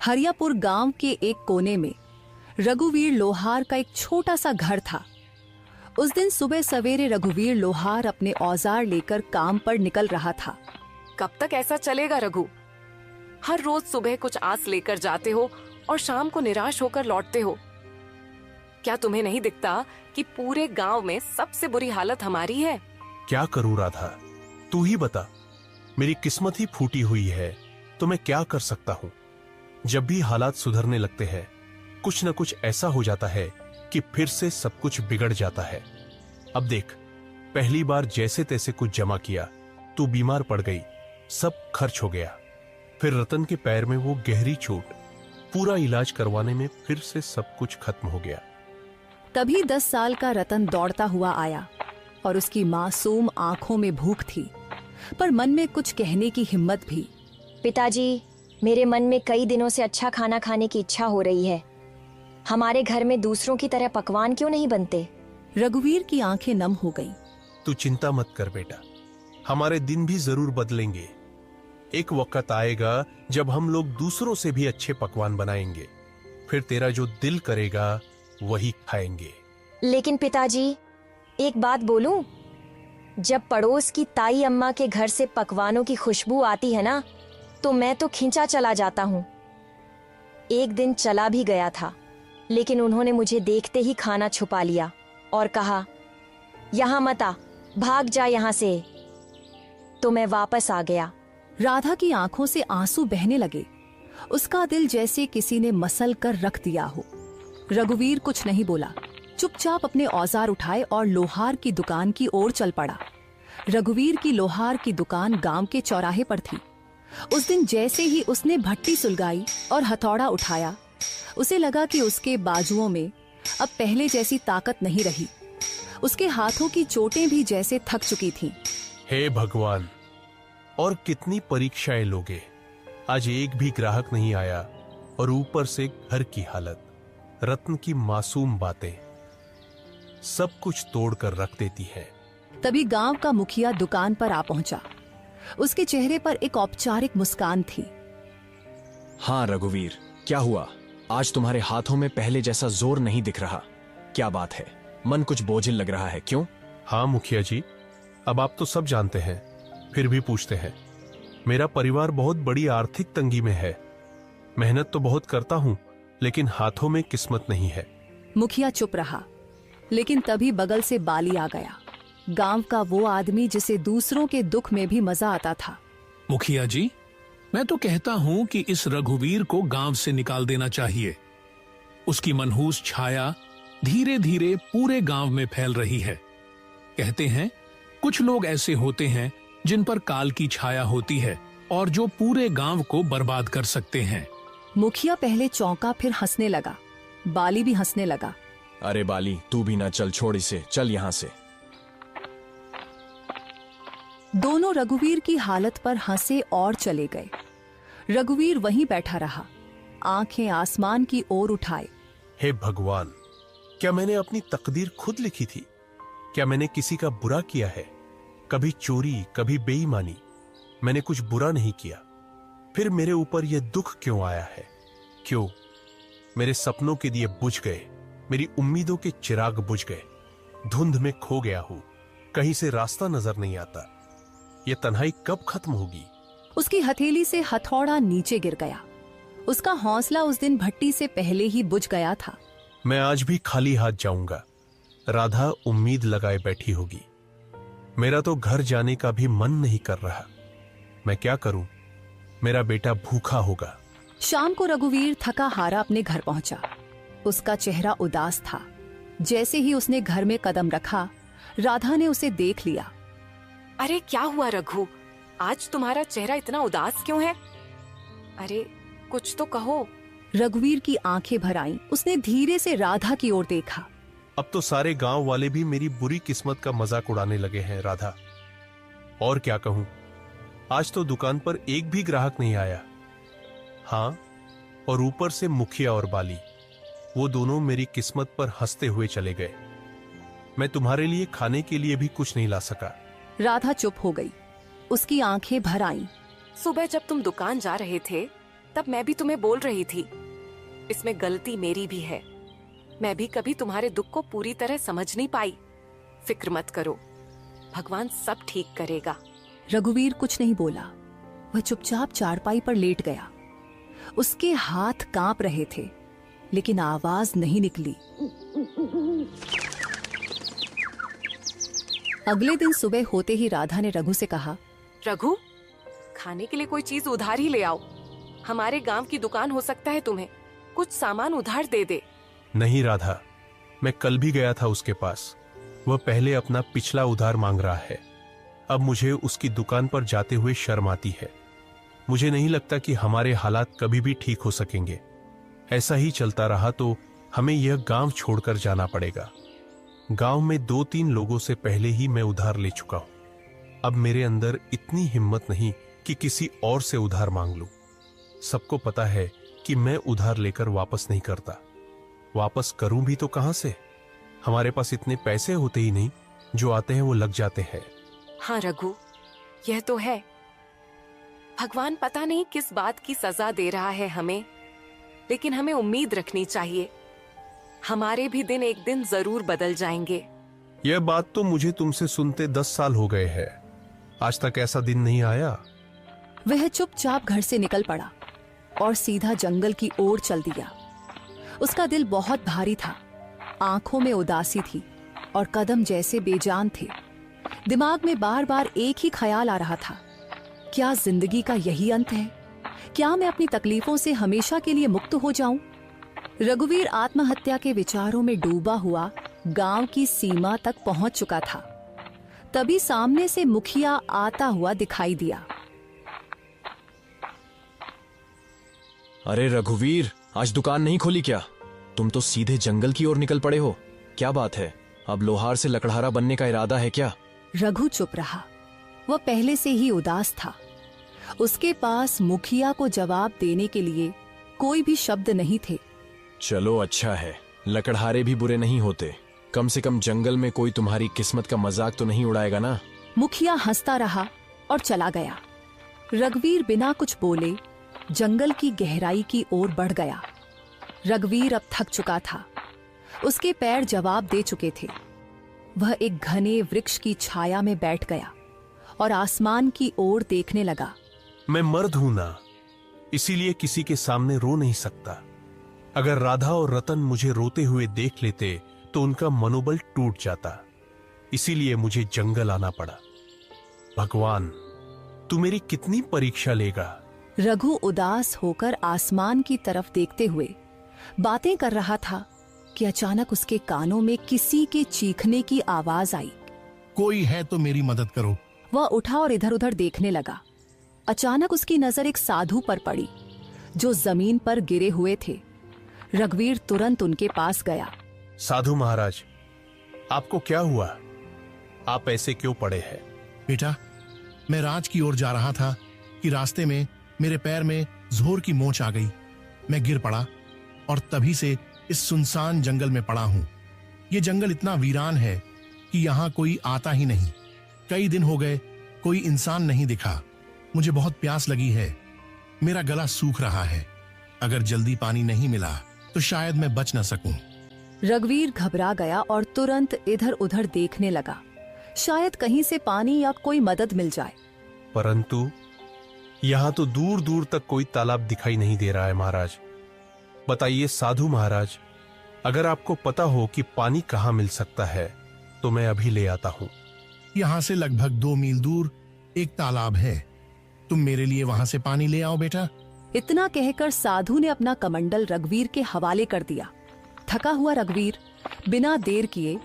हरियापुर गांव के एक कोने में रघुवीर लोहार का एक छोटा सा घर था। उस दिन सुबह सवेरे रघुवीर लोहार अपने औजार लेकर काम पर निकल रहा था। कब तक ऐसा चलेगा रघु? हर रोज सुबह कुछ आस लेकर जाते हो और शाम को निराश होकर लौटते हो। क्या तुम्हें नहीं दिखता कि पूरे गांव में सबसे बुरी हालत हमारी है? क्या करूं राधा, तू ही बता। मेरी किस्मत ही फूटी हुई है तो मैं क्या कर सकता हूं। जब भी हालात सुधरने लगते हैं कुछ न कुछ ऐसा हो जाता है कि फिर से सब कुछ बिगड़ जाता है। अब देख, पहली बार जैसे तैसे कुछ जमा किया, तू बीमार पड़ गई, सब खर्च हो गया। फिर रतन के पैर में वो गहरी चोट, पूरा इलाज करवाने में फिर से सब कुछ खत्म हो गया। तभी 10 साल का रतन दौड़ता हुआ आया और उसकी मासूम आंखों में भूख थी, पर मन में कुछ कहने की हिम्मत भी। पिताजी, मेरे मन में कई दिनों से अच्छा खाना खाने की इच्छा हो रही है। हमारे घर में दूसरों की तरह पकवान क्यों नहीं बनते? रघुवीर की आंखें नम हो गईं। तू चिंता मत कर बेटा, हमारे दिन भी जरूर बदलेंगे। एक वक्त आएगा जब हम लोग दूसरों से भी अच्छे पकवान बनाएंगे, फिर तेरा जो दिल करेगा वही खाएंगे। लेकिन पिताजी, एक बात बोलूं? जब पड़ोस की ताई अम्मा के घर से पकवानों की खुशबू आती है ना, तो मैं तो खिंचा चला जाता हूँ। एक दिन चला भी गया था, लेकिन उन्होंने मुझे देखते ही खाना छुपा लिया और कहा, यहाँ मत आ, भाग जा यहाँ से। तो मैं वापस आ गया। राधा की आंखों से आंसू बहने लगे। उसका दिल जैसे किसी ने मसल कर रख दिया हो। रघुवीर कुछ नहीं बोला, चुपचाप अपने औजार उठाए और लोहार की दुकान की ओर चल पड़ा। रघुवीर की लोहार की दुकान गांव के चौराहे पर थी। उस दिन जैसे ही उसने भट्टी सुलगाई और हथौड़ा उठाया, उसे लगा कि उसके बाजुओं में अब पहले जैसी ताकत नहीं रही। उसके हाथों की चोटें भी जैसे थक चुकी थीं। हे भगवान, और कितनी परीक्षाएं लोगे। आज एक भी ग्राहक नहीं आया और ऊपर से घर की हालत, रत्न की मासूम बातें, सब कुछ तोड़कर रख देती है। तभी गांव का मुखिया दुकान पर आ पहुंचा। उसके चेहरे पर एक औपचारिक मुस्कान थी। हाँ रघुवीर, क्या हुआ? आज तुम्हारे हाथों में पहले जैसा जोर नहीं दिख रहा। क्या बात है? मन कुछ बोझिल लग रहा है, क्यों? हाँ मुखिया जी, अब आप तो सब जानते हैं, फिर भी पूछते हैं। मेरा परिवार बहुत बड़ी आर्थिक तंगी में है। मेहनत तो बहुत करता हूं, लेकिन हाथों में किस्मत नहीं है। मुखिया चुप रहा, लेकिन तभी बगल से बाली आ गया। गांव का वो आदमी जिसे दूसरों के दुख में भी मजा आता था। मुखिया जी, मैं तो कहता हूं कि इस रघुवीर को गांव से निकाल देना चाहिए। उसकी मनहूस छाया धीरे धीरे पूरे गांव में फैल रही है। कहते हैं कुछ लोग ऐसे होते हैं जिन पर काल की छाया होती है और जो पूरे गांव को बर्बाद कर सकते हैं। मुखिया पहले चौंका, फिर हंसने लगा। बाली भी हंसने लगा। अरे बाली, तू भी ना चल, छोड़ इसे, चल यहाँ से। दोनों रघुवीर की हालत पर हंसे और चले गए। रघुवीर वहीं बैठा रहा, आंखें आसमान की ओर उठाए। हे भगवान, क्या मैंने अपनी तकदीर खुद लिखी थी? क्या मैंने किसी का बुरा किया है? कभी चोरी, कभी बेईमानी, मैंने कुछ बुरा नहीं किया। फिर मेरे ऊपर यह दुख क्यों आया है? क्यों? मेरे सपनों के दिए बुझ गए, मेरी उम्मीदों के चिराग बुझ गए। धुंध में खो गया हूं, कहीं से रास्ता नजर नहीं आता। ये तन्हाई कब खत्म होगी? उसकी हथेली से हथौड़ा नीचे गिर गया। उसका हौसला उस दिन भट्टी से पहले ही बुझ गया था। मैं आज भी खाली हाथ जाऊंगा। राधा उम्मीद लगाए बैठी होगी। मेरा तो घर जाने का भी मन नहीं कर रहा। मैं क्या करूं? मेरा बेटा भूखा होगा। शाम को रघुवीर थका हारा अपने घर पहुंचा। उसका चेहरा उदास था। जैसे ही उसने घर में कदम रखा, राधा ने उसे देख लिया। अरे क्या हुआ रघु? आज तुम्हारा चेहरा इतना उदास क्यों है? अरे कुछ तो कहो। रघुवीर की आंखें भर आईं। उसने धीरे से राधा की ओर देखा। अब तो सारे गांव वाले भी मेरी बुरी किस्मत का मजाक उड़ाने लगे हैं राधा। और क्या कहूं, आज तो दुकान पर एक भी ग्राहक नहीं आया। हाँ, और ऊपर से मुखिया और बाली, वो दोनों मेरी किस्मत पर हंसते हुए चले गए। मैं तुम्हारे लिए खाने के लिए भी कुछ नहीं ला सका। राधा चुप हो गई। उसकी आंखें भर आईं। सुबह जब तुम दुकान जा रहे थे तब मैं भी तुम्हें बोल रही थी, इसमें गलती मेरी भी है। मैं भी कभी तुम्हारे दुख को पूरी तरह समझ नहीं पाई। फिक्र मत करो, भगवान सब ठीक करेगा। रघुवीर कुछ नहीं बोला। वह चुपचाप चारपाई पर लेट गया। उसके हाथ कांप रहे थे, लेकिन आवाज नहीं निकली। अगले दिन सुबह होते ही राधा ने रघु से कहा, रघु, खाने के लिए कोई चीज उधार ही ले आओ। हमारे गांव की दुकान हो सकता है तुम्हें कुछ सामान उधार दे दे। नहीं राधा, मैं कल भी गया था उसके पास। वह पहले अपना पिछला उधार मांग रहा है। अब मुझे उसकी दुकान पर जाते हुए शर्म आती है। मुझे नहीं लगता कि हमारे हालात कभी भी ठीक हो सकेंगे। ऐसा ही चलता रहा तो हमें यह गांव छोड़कर जाना पड़ेगा। गांव में 2-3 लोगों से पहले ही मैं उधार ले चुका हूं। अब मेरे अंदर इतनी हिम्मत नहीं कि किसी और से उधार मांग लूं। सबको पता है कि मैं उधार लेकर वापस नहीं करता। वापस करूं भी तो कहां से? हमारे पास इतने पैसे होते ही नहीं, जो आते हैं वो लग जाते हैं। हाँ रघु, यह तो है। भगवान पता नहीं किस बात की सजा दे रहा है हमें, लेकिन हमें उम्मीद रखनी चाहिए। हमारे भी दिन एक दिन जरूर बदल जाएंगे। यह बात तो मुझे तुमसे सुनते 10 साल हो गए हैं। आज तक ऐसा दिन नहीं आया। वह चुपचाप घर से निकल पड़ा और सीधा जंगल की ओर चल दिया। उसका दिल बहुत भारी था, आंखों में उदासी थी और कदम जैसे बेजान थे। दिमाग में बार बार एक ही ख्याल आ रहा था, क्या जिंदगी का यही अंत है? क्या मैं अपनी तकलीफों से हमेशा के लिए मुक्त हो जाऊं? रघुवीर आत्महत्या के विचारों में डूबा हुआ गांव की सीमा तक पहुंच चुका था। तभी सामने से मुखिया आता हुआ दिखाई दिया। अरे रघुवीर, आज दुकान नहीं खोली क्या? तुम तो सीधे जंगल की ओर निकल पड़े हो। क्या बात है? अब लोहार से लकड़हारा बनने का इरादा है क्या? रघु चुप रहा। वह पहले से ही उदास था। उसके पास मुखिया को जवाब देने के लिए कोई भी शब्द नहीं थे। चलो अच्छा है, लकड़हारे भी बुरे नहीं होते। कम से कम जंगल में कोई तुम्हारी किस्मत का मजाक तो नहीं उड़ाएगा ना। मुखिया हंसता रहा और चला गया। रघुवीर बिना कुछ बोले जंगल की गहराई की ओर बढ़ गया। रघुवीर अब थक चुका था। उसके पैर जवाब दे चुके थे। वह एक घने वृक्ष की छाया में बैठ गया और आसमान की ओर देखने लगा। मैं मर्द हूं ना, इसीलिए किसी के सामने रो नहीं सकता। अगर राधा और रतन मुझे रोते हुए देख लेते तो उनका मनोबल टूट जाता। इसीलिए मुझे जंगल आना पड़ा। भगवान, तू मेरी कितनी परीक्षा लेगा? रघु उदास होकर आसमान की तरफ देखते हुए बातें कर रहा था कि अचानक उसके कानों में किसी के चीखने की आवाज आई। कोई है तो मेरी मदद करो। वह उठा और इधर उधर देखने लगा। अचानक उसकी नजर एक साधु पर पड़ी जो जमीन पर गिरे हुए थे। रघुवीर तुरंत उनके पास गया। साधु महाराज, आपको क्या हुआ? आप ऐसे क्यों पड़े हैं? बेटा, मैं राज की ओर जा रहा था कि रास्ते में मेरे पैर में जोर की मोच आ गई। मैं गिर पड़ा और तभी से इस सुनसान जंगल में पड़ा हूं। ये जंगल इतना वीरान है कि यहाँ कोई आता ही नहीं। कई दिन हो गए कोई इंसान नहीं दिखा। मुझे बहुत प्यास लगी है। मेरा गला सूख रहा है। अगर जल्दी पानी नहीं मिला तो शायद मैं बच न सकूं। रघुवीर घबरा गया और तुरंत इधर उधर देखने लगा, शायद कहीं से पानी या कोई मदद मिल जाए। परंतु यहां तो दूर दूर तक कोई तालाब दिखाई नहीं दे रहा है महाराज। बताइए साधु महाराज, अगर आपको पता हो कि पानी कहां मिल सकता है तो मैं अभी ले आता हूं। यहाँ से लगभग 2 मील दूर एक तालाब है। तुम मेरे लिए वहां से पानी ले आओ बेटा। इतना कहकर साधु ने अपना कमंडल रघुवीर के हवाले कर दिया। थका हुआ रघुवीर बिना देर किए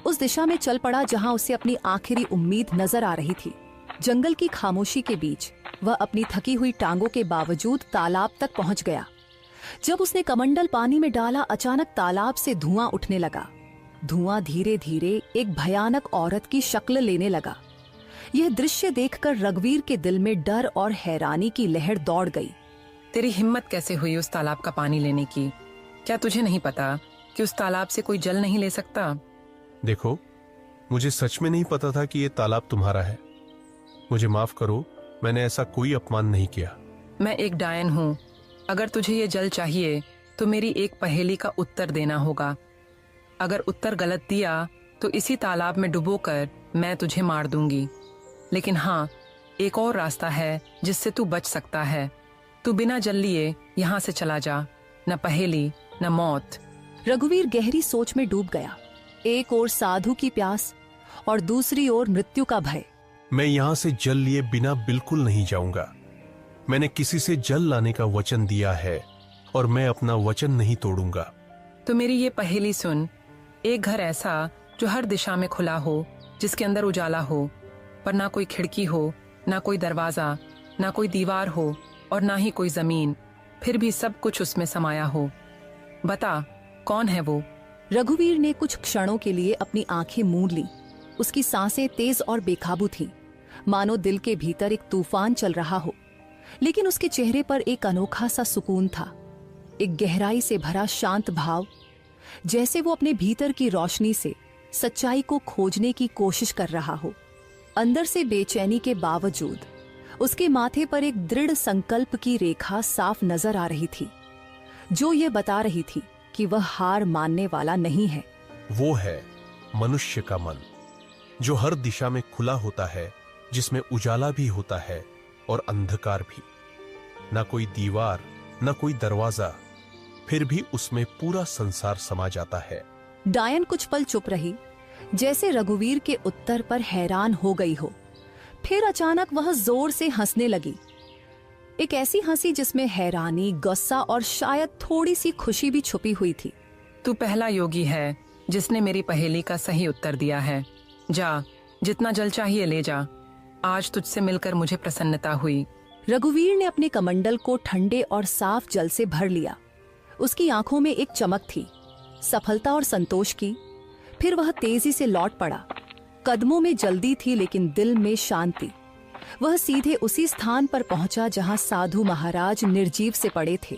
उस दिशा में चल पड़ा जहां उसे अपनी आखिरी उम्मीद नजर आ रही थी। जंगल की खामोशी के बीच वह अपनी थकी हुई टांगों के बावजूद तालाब तक पहुंच गया। जब उसने कमंडल पानी में डाला, अचानक तालाब से धुआं उठने लगा। धुआं धीरे धीरे एक भयानक औरत की शक्ल लेने लगा। यह दृश्य देखकर रघुवीर के दिल में डर और हैरानी की लहर दौड़ गई। तेरी हिम्मत कैसे हुई उस तालाब का पानी लेने की? क्या तुझे नहीं पता कि उस तालाब से कोई जल नहीं ले सकता? देखो, मुझे सच में नहीं पता था कि ये तालाब तुम्हारा है। मुझे माफ करो, मैंने ऐसा कोई अपमान नहीं किया। मैं एक डायन हूँ अगर तुझे ये जल चाहिए तो मेरी एक पहेली का उत्तर देना होगा। अगर उत्तर गलत दिया तो इसी तालाब में डुबोकर मैं तुझे मार दूंगी। लेकिन हाँ, एक और रास्ता है जिससे तू बच सकता है। तू बिना जल लिए यहाँ से चला जा, न पहेली न मौत। रघुवीर गहरी सोच में डूब गया। एक ओर साधु की प्यास और दूसरी ओर मृत्यु का भय। मैं यहां से जल लिए बिना बिल्कुल नहीं जाऊंगा। मैंने किसी से जल लाने का वचन दिया है और मैं अपना वचन नहीं तोड़ूंगा। तो मेरी ये पहेली सुन। एक घर ऐसा जो हर दिशा में खुला हो, जिसके अंदर उजाला हो, पर ना कोई खिड़की हो, ना कोई दरवाजा, ना कोई दीवार हो और ना ही कोई जमीन, फिर भी सब कुछ उसमें समाया हो। बता, कौन है वो? रघुवीर ने कुछ क्षणों के लिए अपनी आंखें मूंद ली। उसकी सांसें तेज और बेकाबू थीं, मानो दिल के भीतर एक तूफान चल रहा हो। लेकिन उसके चेहरे पर एक अनोखा सा सुकून था, एक गहराई से भरा शांत भाव, जैसे वो अपने भीतर की रोशनी से सच्चाई को खोजने की कोशिश कर रहा हो। अंदर से बेचैनी के बावजूद उसके माथे पर एक दृढ़ संकल्प की रेखा साफ नजर आ रही थी, जो ये बता रही थी कि वह हार मानने वाला नहीं है। वो है मनुष्य का मन, जो हर दिशा में खुला होता है, जिसमें उजाला भी होता है और अंधकार भी। न कोई दीवार, न कोई दरवाजा, फिर भी उसमें पूरा संसार समा जाता है। डायन कुछ पल चुप रही, जैसे रघुवीर के उत्तर पर हैरान हो गई हो। फिर अचानक वह जोर से हंसने लगी, एक ऐसी हंसी जिसमें हैरानी, गुस्सा और शायद थोड़ी सी खुशी भी छुपी हुई थी। तू पहला योगी है जिसने मेरी पहेली का सही उत्तर दिया है। जा, जितना जल चाहिए ले जा। आज तुझसे मिलकर मुझे प्रसन्नता हुई। रघुवीर ने अपने कमंडल को ठंडे और साफ जल से भर लिया। उसकी आंखों में एक चमक थी, सफलता और संतोष की। फिर वह तेजी से लौट पड़ा। कदमों में जल्दी थी लेकिन दिल में शांति। वह सीधे उसी स्थान पर पहुंचा जहां साधु महाराज निर्जीव से पड़े थे,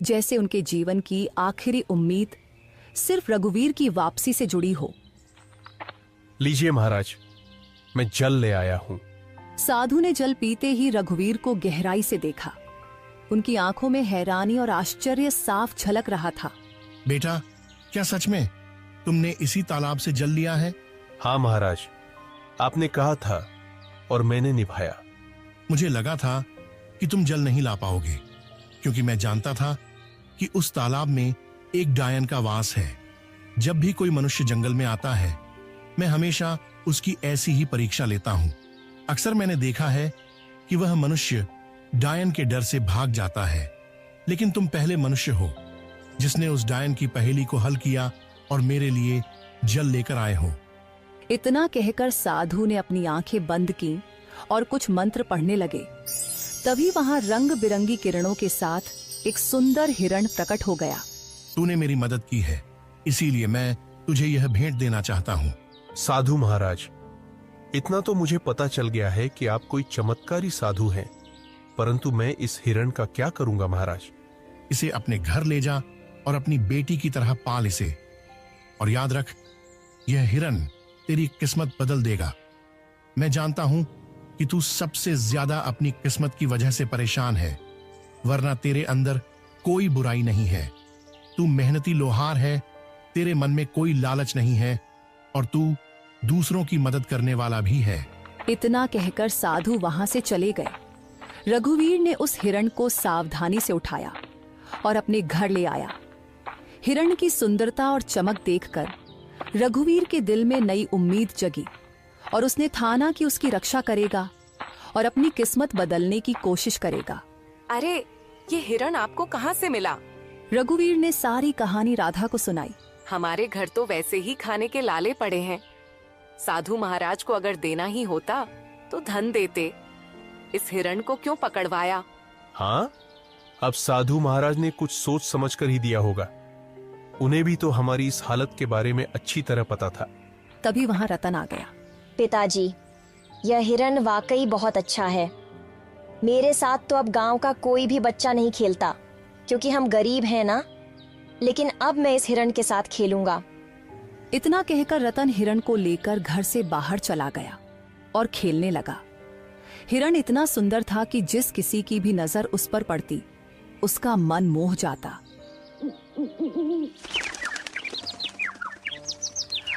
जैसे उनके जीवन की आखिरी उम्मीद सिर्फ रघुवीर की वापसी से जुड़ी हो। लीजिए महाराज, मैं जल ले आया हूं। साधु ने जल पीते ही रघुवीर को गहराई से देखा। उनकी आंखों में हैरानी और आश्चर्य साफ झलक रहा था। बेटा, क्या सच में तुमने इसी तालाब से जल लिया है? हाँ महाराज, आपने कहा था और मैंने निभाया। मुझे लगा था कि तुम जल नहीं ला पाओगे, क्योंकि मैं जानता था कि उस तालाब में एक डायन का वास है। जब भी कोई मनुष्य जंगल में आता है, मैं हमेशा उसकी ऐसी ही परीक्षा लेता हूं। अक्सर मैंने देखा है कि वह मनुष्य डायन के डर से भाग जाता है, लेकिन तुम पहले मनुष्य हो जिसने उस डायन की पहेली को हल किया और मेरे लिए जल लेकर आए हो। इतना कहकर साधु ने अपनी आंखें बंद की और कुछ मंत्र पढ़ने लगे। तभी वहां रंग बिरंगी किरणों के साथ एक सुंदर हिरण प्रकट हो गया। तूने मेरी मदद की है, इसीलिए मैं तुझे यह भेंट देना चाहता हूँ। साधु महाराज, इतना तो मुझे पता चल गया है कि आप कोई चमत्कारी साधु हैं, परंतु मैं इस हिरण का क्या करूंगा महाराज? इसे अपने घर ले जा और अपनी बेटी की तरह पाल इसे। और याद रख, यह हिरण तेरी किस्मत बदल देगा। मैं जानता हूं कि तू सबसे ज्यादा अपनी किस्मत की वजह से परेशान है, वरना तेरे अंदर कोई बुराई नहीं है। तू मेहनती लोहार है, तेरे मन में कोई लालच नहीं है और तू दूसरों की मदद करने वाला भी है। इतना कहकर साधु वहां से चले गए। रघुवीर ने उस हिरण को सावधानी से उठाया और अपने घर ले आया। हिरण की सुंदरता और चमक देखकर रघुवीर के दिल में नई उम्मीद जगी और उसने ठाना कि उसकी रक्षा करेगा और अपनी किस्मत बदलने की कोशिश करेगा। अरे, ये हिरण आपको कहाँ से मिला? रघुवीर ने सारी कहानी राधा को सुनाई। हमारे घर तो वैसे ही खाने के लाले पड़े हैं। साधु महाराज को अगर देना ही होता तो धन देते। इस हिरण को क्यों पकड़वाया? हाँ, अब साधु महाराज ने कुछ सोच समझकर ही दिया होगा। उन्हें भी तो हमारी इस हालत के बारे में अच्छी तरह पता था। तभी वहां रतन आ गया। पिताजी, यह हिरण वाकई बहुत अच्छा है। मेरे साथ तो अब गांव का कोई भी बच्चा नहीं खेलता, क्योंकि हम गरीब हैं ना। लेकिन अब मैं इस हिरण के साथ खेलूंगा। इतना कहकर रतन हिरण को लेकर घर से बाहर चला गया और खेलने लगा। हिरण इतना सुंदर था कि जिस किसी की भी नजर उस पर पड़ती उसका मन मोह जाता।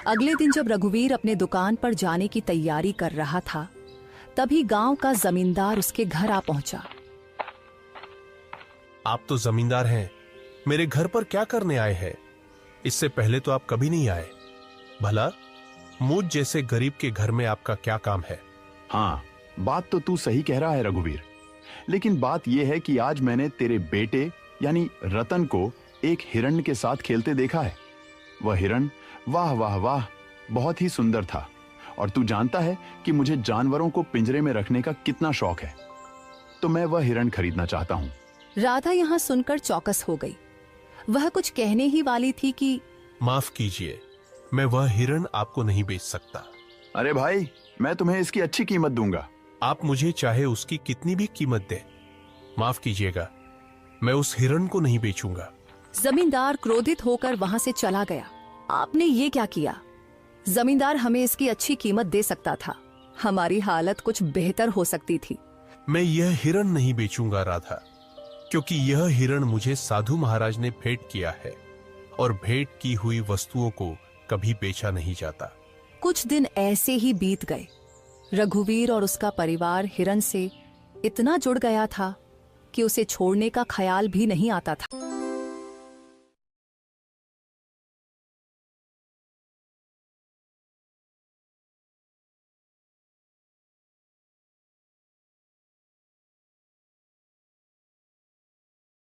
अगले दिन जब रघुवीर अपने दुकान पर जाने की तैयारी कर रहा था, तभी गांव का जमींदार उसके घर आ पहुंचा। आप तो जमींदार हैं, मेरे घर पर क्या करने आए हैं? इससे पहले तो आप कभी नहीं आए। भला मुझ जैसे गरीब के घर में आपका क्या काम है? हाँ, बात तो तू सही कह रहा है रघुवीर, लेकिन बात यह है कि आज मैंने तेरे बेटे यानी रतन को एक हिरण के साथ खेलते देखा है। वह हिरण वाह वाह वाह बहुत ही सुंदर था, और तू जानता है कि मुझे जानवरों को पिंजरे में रखने का कितना शौक है, तो मैं वह हिरण खरीदना चाहता हूँ। राधा यहाँ सुनकर चौकस हो गई। वह कुछ कहने ही वाली थी कि माफ कीजिए, मैं वह हिरण आपको नहीं बेच सकता। अरे भाई, मैं तुम्हें इसकी अच्छी कीमत दूंगा। आप मुझे चाहे उसकी कितनी भी कीमत दे, माफ कीजिएगा, मैं उस हिरण को नहीं बेचूंगा। जमींदार क्रोधित होकर वहां से चला गया। आपने ये क्या किया? जमींदार हमें इसकी अच्छी कीमत दे सकता था, हमारी हालत कुछ बेहतर हो सकती थी। मैं यह हिरण नहीं बेचूंगा राधा, क्योंकि यह हिरण मुझे साधु महाराज ने भेंट किया है, और भेंट की हुई वस्तुओं को कभी बेचा नहीं जाता। कुछ दिन ऐसे ही बीत गए। रघुवीर और उसका परिवार हिरण से इतना जुड़ गया था कि उसे छोड़ने का ख्याल भी नहीं आता था।